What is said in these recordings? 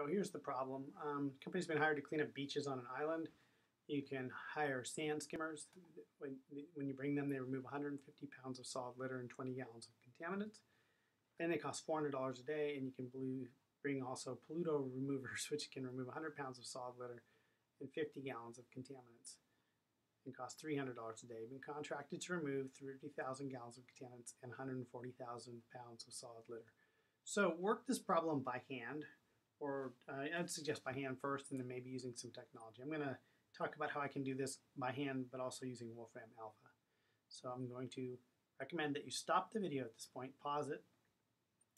So here's the problem. Company's been hired to clean up beaches on an island. You can hire sand skimmers. When you bring them, they remove 150 pounds of solid litter and 20 gallons of contaminants. And they cost $400 a day, and you can bring also polluto removers, which can remove 100 pounds of solid litter and 50 gallons of contaminants. It costs $300 a day. Been contracted to remove 30,000 gallons of contaminants and 140,000 pounds of solid litter. So work this problem by hand, or I'd suggest by hand first, and then maybe using some technology. I'm going to talk about how I can do this by hand, but also using Wolfram Alpha. So I'm going to recommend that you stop the video at this point, pause it,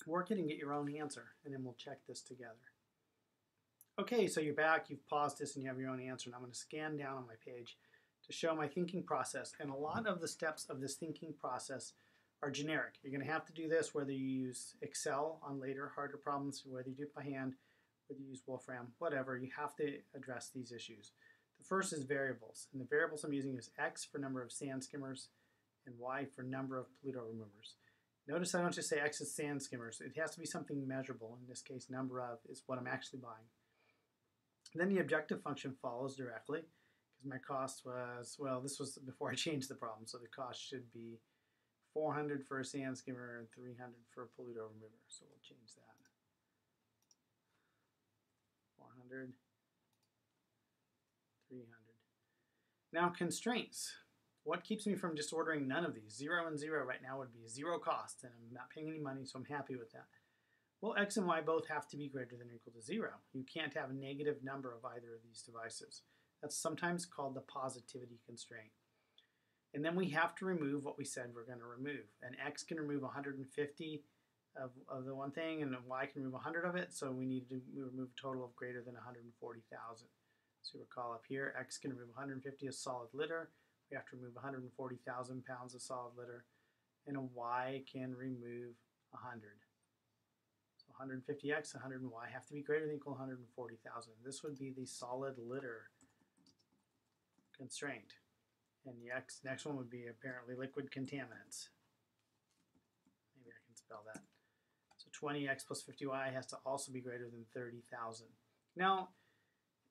work it, and get your own answer, and then we'll check this together. Okay, so you're back, you've paused this, and you have your own answer, and I'm going to scan down on my page to show my thinking process. And a lot of the steps of this thinking process are generic. You're going to have to do this whether you use Excel on later, harder problems, whether you do it by hand, whether you use Wolfram, whatever. You have to address these issues. The first is variables, and the variables I'm using is X for number of sand skimmers and Y for number of polluto removers. Notice I don't just say X is sand skimmers. It has to be something measurable. In this case, number of is what I'm actually buying. Then the objective function follows directly, because my cost was, well, this was before I changed the problem, so the cost should be 400 for a sand skimmer and 300 for a polluto remover. So we'll change that. 400, 300. Now constraints. What keeps me from just ordering none of these? 0 and 0 right now would be 0 cost, and I'm not paying any money, so I'm happy with that. Well, X and Y both have to be greater than or equal to 0. You can't have a negative number of either of these devices. That's sometimes called the positivity constraint. And then we have to remove what we said we're going to remove. And X can remove 150 of the one thing, and Y can remove 100 of it, so we need to remove a total of greater than 140,000. So recall up here, X can remove 150 of solid litter. We have to remove 140,000 pounds of solid litter, and a Y can remove 100. So 150X, 100 and Y have to be greater than or equal to 140,000. This would be the solid litter constraint. And the next one would be apparently liquid contaminants. Maybe I can spell that. So 20X plus 50Y has to also be greater than 30,000. Now,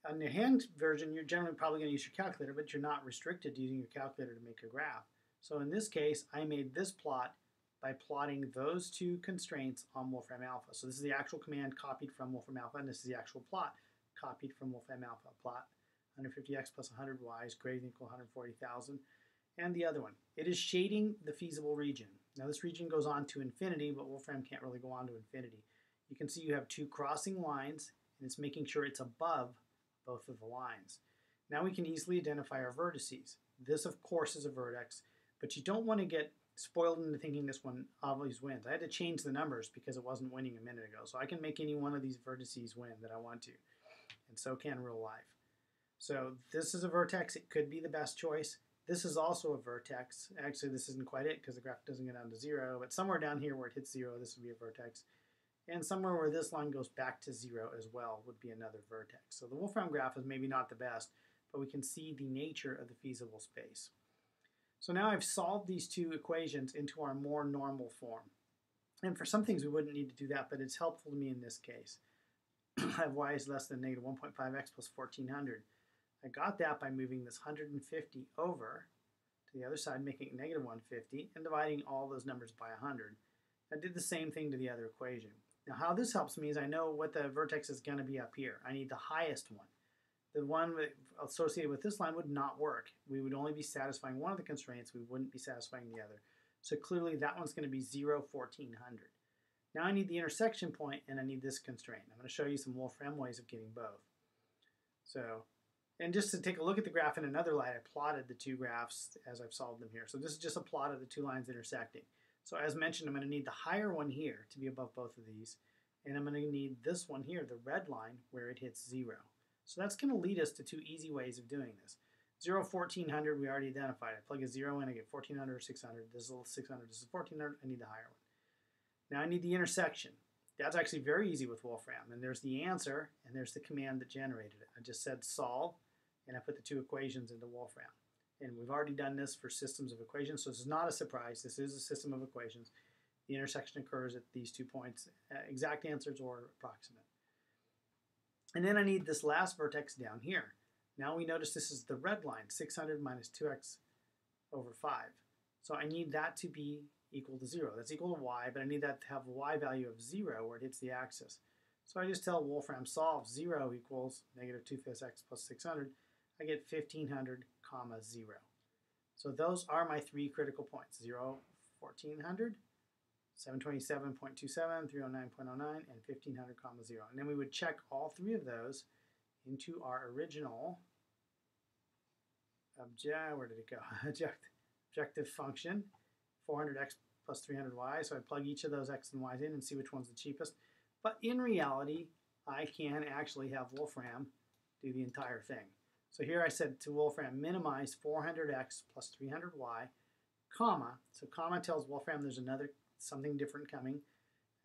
on the hand version, you're generally probably going to use your calculator, but you're not restricted to using your calculator to make a graph. So in this case, I made this plot by plotting those two constraints on Wolfram Alpha. So this is the actual command copied from Wolfram Alpha, and this is the actual plot copied from Wolfram Alpha. Plot 150X plus 100Y is greater than or equal to 140,000. And the other one, it is shading the feasible region. Now this region goes on to infinity, but Wolfram can't really go on to infinity. You can see you have two crossing lines, and it's making sure it's above both of the lines. Now we can easily identify our vertices. This, of course, is a vertex, but you don't want to get spoiled into thinking this one always wins. I had to change the numbers because it wasn't winning a minute ago. So I can make any one of these vertices win that I want to, and so can real life. So this is a vertex. It could be the best choice. This is also a vertex. Actually, this isn't quite it because the graph doesn't get down to 0, but somewhere down here where it hits 0, this would be a vertex. And somewhere where this line goes back to 0 as well would be another vertex. So the Wolfram graph is maybe not the best, but we can see the nature of the feasible space. So now I've solved these two equations into our more normal form. And for some things we wouldn't need to do that, but it's helpful to me in this case. I have y is less than negative 1.5x plus 1400. I got that by moving this 150 over to the other side, making it negative 150, and dividing all those numbers by 100. I did the same thing to the other equation. Now how this helps me is I know what the vertex is going to be up here. I need the highest one. The one associated with this line would not work. We would only be satisfying one of the constraints. We wouldn't be satisfying the other. So clearly that one's going to be 0, 1400. Now I need the intersection point, and I need this constraint. I'm going to show you some Wolfram ways of getting both. So, and just to take a look at the graph in another light, I plotted the two graphs as I've solved them here. So this is just a plot of the two lines intersecting. So as mentioned, I'm going to need the higher one here to be above both of these. And I'm going to need this one here, the red line, where it hits 0. So that's going to lead us to two easy ways of doing this. 0, 1400, we already identified. I plug a 0 in, I get 1400 or 600. This is a little 600, this is 1400. I need the higher one. Now I need the intersection. That's actually very easy with Wolfram. And there's the answer, and there's the command that generated it. I just said solve, and I put the two equations into Wolfram. And we've already done this for systems of equations, so this is not a surprise. This is a system of equations. The intersection occurs at these 2 points, exact answers or approximate. And then I need this last vertex down here. Now we notice this is the red line, 600 minus 2x over 5. So I need that to be equal to 0. That's equal to y, but I need that to have a y value of 0 where it hits the axis. So I just tell Wolfram solve 0 equals negative 2/5 x plus 600. I get 1500, comma 0. So those are my three critical points, 0, 1400, 727.27, 309.09, and 1500, comma 0. And then we would check all three of those into our original where did it go? Objective function, 400x plus 300y. So I plug each of those x and y's in and see which one's the cheapest. But in reality, I can actually have Wolfram do the entire thing. So here I said to Wolfram, minimize 400x plus 300y, comma. So comma tells Wolfram there's something different coming.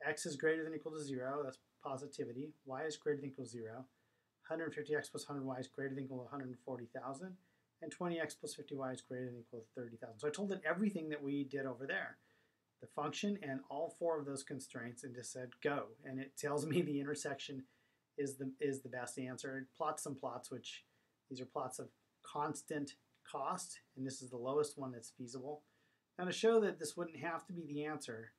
X is greater than or equal to 0. That's positivity. Y is greater than or equal to 0. 150x plus 100y is greater than or equal to 140,000. And 20x plus 50y is greater than or equal to 30,000. So I told it everything that we did over there, the function and all four of those constraints, and just said go. And it tells me the intersection is the best answer. It plots some plots, which these are plots of constant cost, and this is the lowest one that's feasible. Now to show that this wouldn't have to be the answer,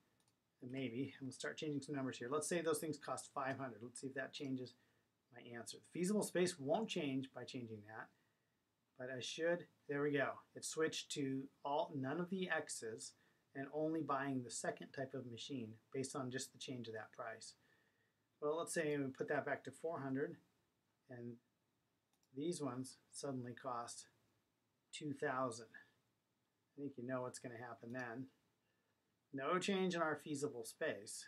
maybe, and we'll start changing some numbers here. Let's say those things cost 500. Let's see if that changes my answer. The feasible space won't change by changing that, but I should, there we go. It switched to none of the x's and only buying the second type of machine based on just the change of that price. Well, let's say we put that back to 400, and these ones suddenly cost 2,000. I think you know what's going to happen then. No change in our feasible space,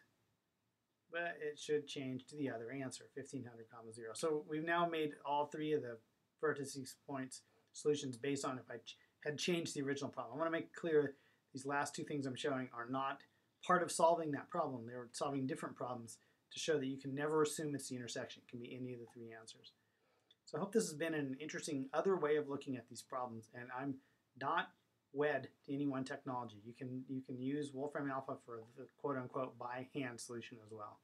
but it should change to the other answer, 1500, comma 0. So we've now made all three of the vertices points solutions based on if I had changed the original problem. I want to make clear these last two things I'm showing are not part of solving that problem. They're solving different problems to show that you can never assume it's the intersection. It can be any of the three answers. So I hope this has been an interesting other way of looking at these problems, and I'm not wed to any one technology. You can use wolframalpha for the quote-unquote by hand solution as well.